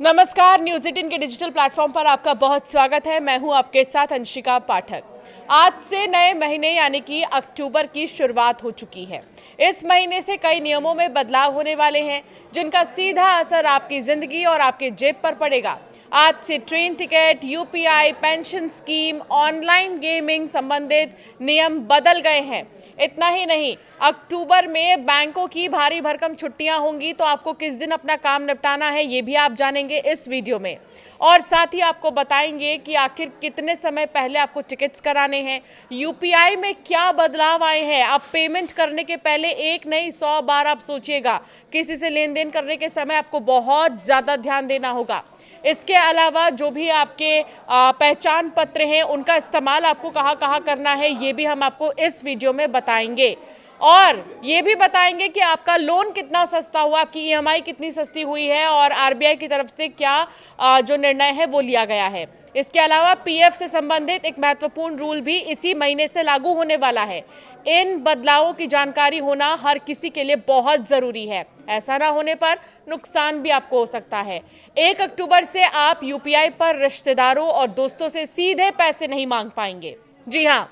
नमस्कार, न्यूज़ 18 के digital platform पर आपका बहुत स्वागत है। मैं हूं आपके साथ अंशिका पाठक। आज से नए महीने यानी कि अक्टूबर की शुरुआत हो चुकी है। इस महीने से कई नियमों में बदलाव होने वाले हैं, जिनका सीधा असर आपकी ज़िंदगी और आपके जेब पर पड़ेगा। आज से train ticket, UPI, pension scheme, online gaming संबंधित नियम बदल गए हैं। इतना ही नहीं, अक्टूबर में बैंकों की भारी भरकम छुट्टियां होंगी, तो आपको किस दिन अपना काम निपटाना है ये भी आप जानेंगे इस वीडियो में। और साथ ही आपको बताएंगे कि आखिर कितने समय पहले आपको टिकट्स कराने हैं, यूपीआई में क्या बदलाव आए हैं। आप पेमेंट करने के पहले एक नहीं 100 बार आप सोचिएगा। किसी से लेन देन करने के समय आपको बहुत ज़्यादा ध्यान देना होगा। इसके अलावा जो भी आपके पहचान पत्र हैं, उनका इस्तेमाल आपको कहाँ कहाँ करना है ये भी हम आपको इस वीडियो में बताएंगे। और ये भी बताएंगे कि आपका लोन कितना सस्ता हुआ, आपकी ईएमआई कितनी सस्ती हुई है और आरबीआई की तरफ से क्या जो निर्णय है वो लिया गया है। इसके अलावा पीएफ से संबंधित एक महत्वपूर्ण रूल भी इसी महीने से लागू होने वाला है। इन बदलावों की जानकारी होना हर किसी के लिए बहुत ज़रूरी है। ऐसा ना होने पर नुकसान भी आपको हो सकता है। 1 अक्टूबर से आप यूपीआई पर रिश्तेदारों और दोस्तों से सीधे पैसे नहीं मांग पाएंगे। जी हाँ,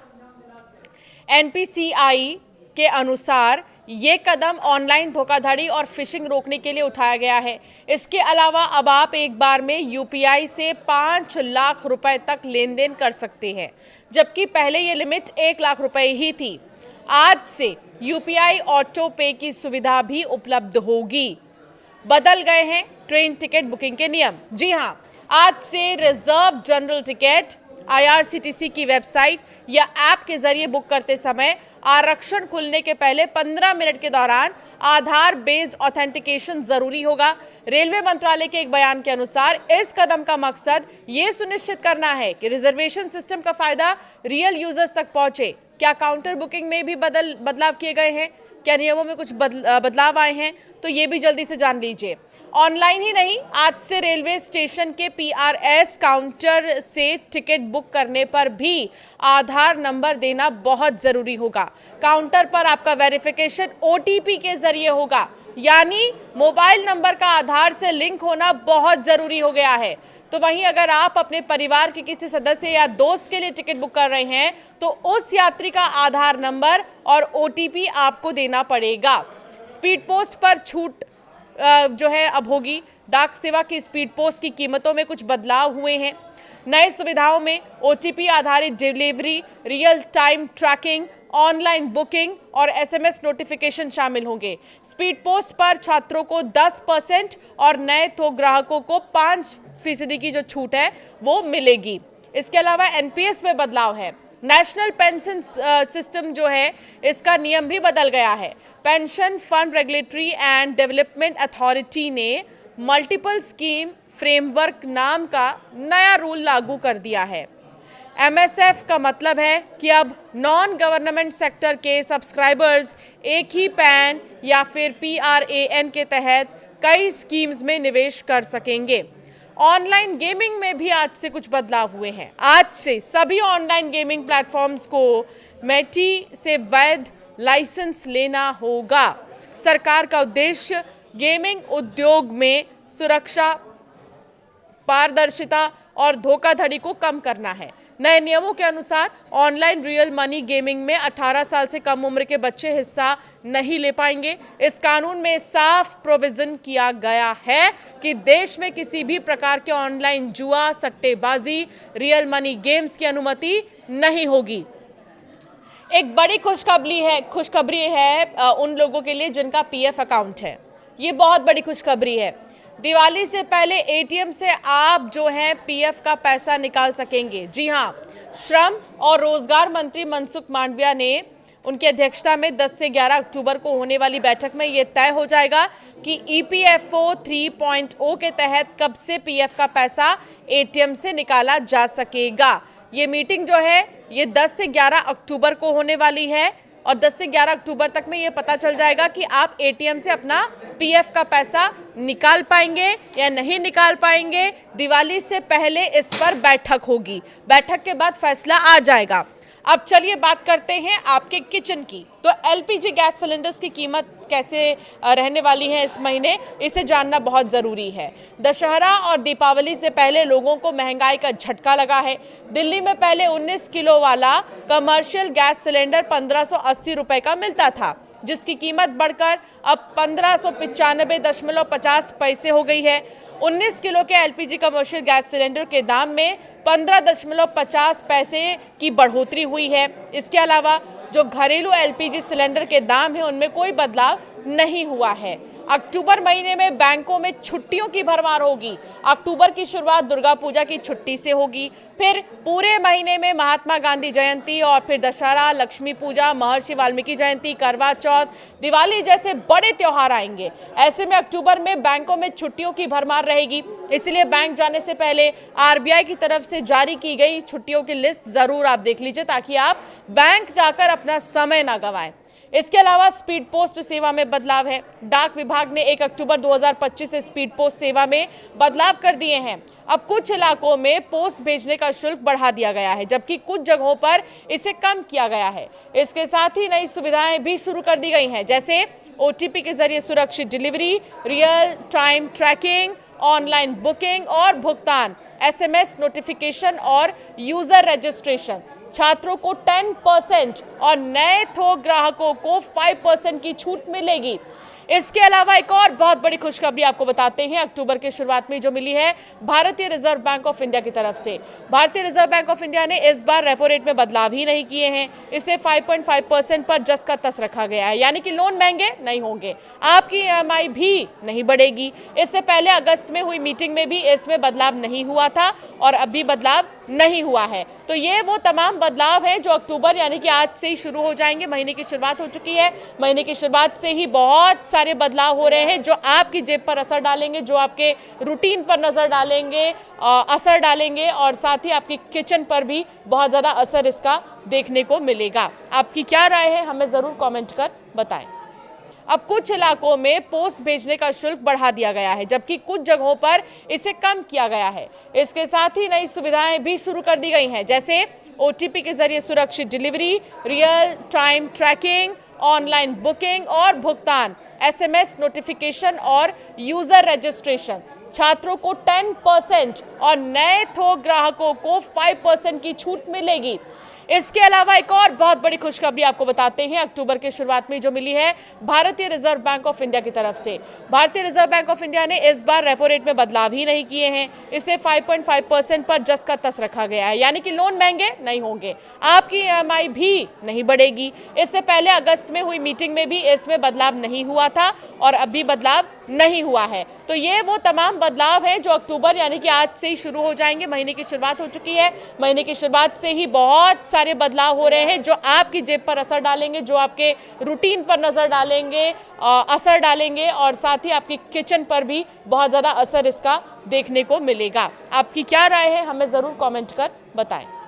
एनपीसीआई के अनुसार ये कदम ऑनलाइन धोखाधड़ी और फिशिंग रोकने के लिए उठाया गया है। इसके अलावा अब आप एक बार में यूपीआई से 5 लाख रुपए तक लेन देन कर सकते हैं, जबकि पहले ये लिमिट 1 लाख रुपए ही थी। आज से यूपीआई ऑटो पे की सुविधा भी उपलब्ध होगी। बदल गए हैं ट्रेन टिकट बुकिंग के नियम। जी हाँ, आज से रिजर्व जनरल टिकट आईआरसीटीसी की वेबसाइट या ऐप के जरिए बुक करते समय आरक्षण खुलने के पहले 15 मिनट के दौरान आधार बेस्ड ऑथेंटिकेशन जरूरी होगा। रेलवे मंत्रालय के एक बयान के अनुसार इस कदम का मकसद ये सुनिश्चित करना है कि रिजर्वेशन सिस्टम का फायदा रियल यूजर्स तक पहुंचे। क्या काउंटर बुकिंग में भी बदलाव किए गए हैं? क्या नियमों में कुछ बदलाव आए हैं? तो ये भी जल्दी से जान लीजिए। ऑनलाइन ही नहीं, आज से रेलवे स्टेशन के पीआरएस काउंटर से टिकट बुक करने पर भी आधार नंबर देना बहुत ज़रूरी होगा। काउंटर पर आपका वेरिफिकेशन ओटीपी के जरिए होगा, यानी मोबाइल नंबर का आधार से लिंक होना बहुत ज़रूरी हो गया है। तो वहीं अगर आप अपने परिवार के किसी सदस्य या दोस्त के लिए टिकट बुक कर रहे हैं, तो उस यात्री का आधार नंबर और ओटीपी आपको देना पड़ेगा। स्पीड पोस्ट पर छूट जो है अब होगी। डाक सेवा की स्पीड पोस्ट की कीमतों में कुछ बदलाव हुए हैं। नए सुविधाओं में ओटीपी आधारित delivery, real time tracking, online booking और एसएमएस नोटिफिकेशन शामिल होंगे। स्पीड पोस्ट पर छात्रों को 10% और नए थोक ग्राहकों को 5% की जो छूट है वो मिलेगी। इसके अलावा एनपीएस में बदलाव है। नेशनल पेंशन सिस्टम जो है, इसका नियम भी बदल गया है। Pension fund regulatory and development authority ने मल्टीपल स्कीम फ्रेमवर्क नाम का नया रूल लागू कर दिया है। एमएसएफ का मतलब है कि अब नॉन गवर्नमेंट सेक्टर के सब्सक्राइबर्स एक ही पैन या फिर पीआरएएन के तहत कई स्कीम्स में निवेश कर सकेंगे। ऑनलाइन गेमिंग में भी आज से कुछ बदलाव हुए हैं। आज से सभी ऑनलाइन गेमिंग प्लेटफॉर्म्स को मेटी से वैध लाइसेंस लेना होगा। सरकार का उद्देश्य गेमिंग उद्योग में सुरक्षा, पारदर्शिता और धोखाधड़ी को कम करना है। नए नियमों के अनुसार ऑनलाइन रियल मनी गेमिंग में 18 साल से कम उम्र के बच्चे हिस्सा नहीं ले पाएंगे। इस कानून में साफ प्रोविजन किया गया है कि देश में किसी भी प्रकार के ऑनलाइन जुआ, सट्टेबाजी, रियल मनी गेम्स की अनुमति नहीं होगी। एक बड़ी खुशखबरी है उन लोगों के लिए जिनका पीएफ अकाउंट है। ये बहुत बड़ी खुशखबरी है। दिवाली से पहले एटीएम से आप जो है पीएफ का पैसा निकाल सकेंगे। जी हाँ, श्रम और रोजगार मंत्री मनसुख मांडविया ने उनकी अध्यक्षता में 10 से 11 अक्टूबर को होने वाली बैठक में ये तय हो जाएगा कि ईपीएफओ 3.0 के तहत कब से पीएफ का पैसा एटीएम से निकाला जा सकेगा। ये मीटिंग जो है ये 10 से 11 अक्टूबर को होने वाली है और 10 से 11 अक्टूबर तक में ये पता चल जाएगा कि आप एटीएम से अपना पीएफ का पैसा निकाल पाएंगे या नहीं निकाल पाएंगे। दिवाली से पहले इस पर बैठक होगी। बैठक के बाद फैसला आ जाएगा। अब चलिए बात करते हैं आपके किचन की। तो एलपीजी गैस सिलेंडर्स की कीमत कैसे रहने वाली हैं इस महीने, इसे जानना बहुत ज़रूरी है। दशहरा और दीपावली से पहले लोगों को महंगाई का झटका लगा है। दिल्ली में पहले 19 किलो वाला कमर्शियल गैस सिलेंडर 1580 रुपये का मिलता था, जिसकी कीमत बढ़कर अब 1595.50 पैसे हो गई है। 19 किलो के एलपीजी कमर्शियल गैस सिलेंडर के दाम में 15.50 पैसे की बढ़ोतरी हुई है। इसके अलावा जो घरेलू एलपीजी सिलेंडर के दाम हैं उनमें कोई बदलाव नहीं हुआ है। अक्टूबर महीने में बैंकों में छुट्टियों की भरमार होगी। अक्टूबर की शुरुआत दुर्गा पूजा की छुट्टी से होगी, फिर पूरे महीने में महात्मा गांधी जयंती और फिर दशहरा, लक्ष्मी पूजा, महर्षि वाल्मीकि जयंती, करवा चौथ, दिवाली जैसे बड़े त्योहार आएंगे। ऐसे में अक्टूबर में बैंकों में छुट्टियों की भरमार रहेगी। इसलिए बैंक जाने से पहले आरबीआई की तरफ से जारी की गई छुट्टियों की लिस्ट जरूर आप देख लीजिए, ताकि आप बैंक जाकर अपना समय ना गंवाएं। इसके अलावा स्पीड पोस्ट सेवा में बदलाव है। डाक विभाग ने 1 अक्टूबर 2025 से स्पीड पोस्ट सेवा में बदलाव कर दिए हैं। अब कुछ इलाकों में पोस्ट भेजने का शुल्क बढ़ा दिया गया है, जबकि कुछ जगहों पर इसे कम किया गया है। इसके साथ ही नई सुविधाएं भी शुरू कर दी गई हैं, जैसे ओटीपी के जरिए सुरक्षित delivery, real time tracking, online booking और भुगतान, एसएमएस नोटिफिकेशन और यूजर रजिस्ट्रेशन। छात्रों को 10% और नए थोक ग्राहकों को 5% की छूट मिलेगी। इसके अलावा एक और बहुत बड़ी खुशखबरी आपको बताते हैं, अक्टूबर की शुरुआत में जो मिली है भारतीय रिजर्व बैंक ऑफ इंडिया की तरफ से। भारतीय रिजर्व बैंक ऑफ इंडिया ने इस बार रेपो रेट में बदलाव ही नहीं किए हैं। इसे 5.5% पर जस का तस रखा गया है, यानी कि लोन महंगे नहीं होंगे, आपकी ईएमआई भी नहीं बढ़ेगी। इससे पहले अगस्त में हुई मीटिंग में भी इसमें बदलाव नहीं हुआ था और अभी बदलाव नहीं हुआ है। तो ये वो तमाम बदलाव हैं जो अक्टूबर यानी कि आज से ही शुरू हो जाएंगे। महीने की शुरुआत हो चुकी है। महीने की शुरुआत से ही बहुत सारे बदलाव हो रहे हैं जो आपकी जेब पर असर डालेंगे, जो आपके रूटीन पर नज़र डालेंगे, असर डालेंगे और साथ ही आपकी किचन पर भी बहुत ज़्यादा असर इसका देखने को मिलेगा। आपकी क्या राय है, हमें ज़रूर कमेंट कर बताएं। अब कुछ इलाकों में पोस्ट भेजने का शुल्क बढ़ा दिया गया है, जबकि कुछ जगहों पर इसे कम किया गया है। इसके साथ ही नई सुविधाएं भी शुरू कर दी गई हैं, जैसे ओटीपी के जरिए सुरक्षित delivery, real time tracking, online booking और भुगतान, एसएमएस नोटिफिकेशन और यूजर रजिस्ट्रेशन। छात्रों को 10% और नए थोक ग्राहकों को 5% की छूट मिलेगी। इसके अलावा एक और बहुत बड़ी खुशखबरी आपको बताते हैं, अक्टूबर की शुरुआत में जो मिली है भारतीय रिजर्व बैंक ऑफ इंडिया की तरफ से। भारतीय रिजर्व बैंक ऑफ इंडिया ने इस बार रेपो रेट में बदलाव ही नहीं किए हैं। इसे 5.5% पर जस का तस रखा गया है, यानी कि लोन महंगे नहीं होंगे, आपकी ईएमआई भी नहीं बढ़ेगी। इससे पहले अगस्त में हुई मीटिंग में भी इसमें बदलाव नहीं हुआ था और अभी बदलाव नहीं हुआ है। तो ये वो तमाम बदलाव हैं जो अक्टूबर यानी कि आज से ही शुरू हो जाएंगे। महीने की शुरुआत हो चुकी है। महीने की शुरुआत से ही बहुत सारे बदलाव हो रहे हैं जो आपकी जेब पर असर डालेंगे, जो आपके रूटीन पर नज़र डालेंगे, असर डालेंगे और साथ ही आपकी किचन पर भी बहुत ज़्यादा असर इसका देखने को मिलेगा। आपकी क्या राय है, हमें ज़रूर कमेंट कर बताएं।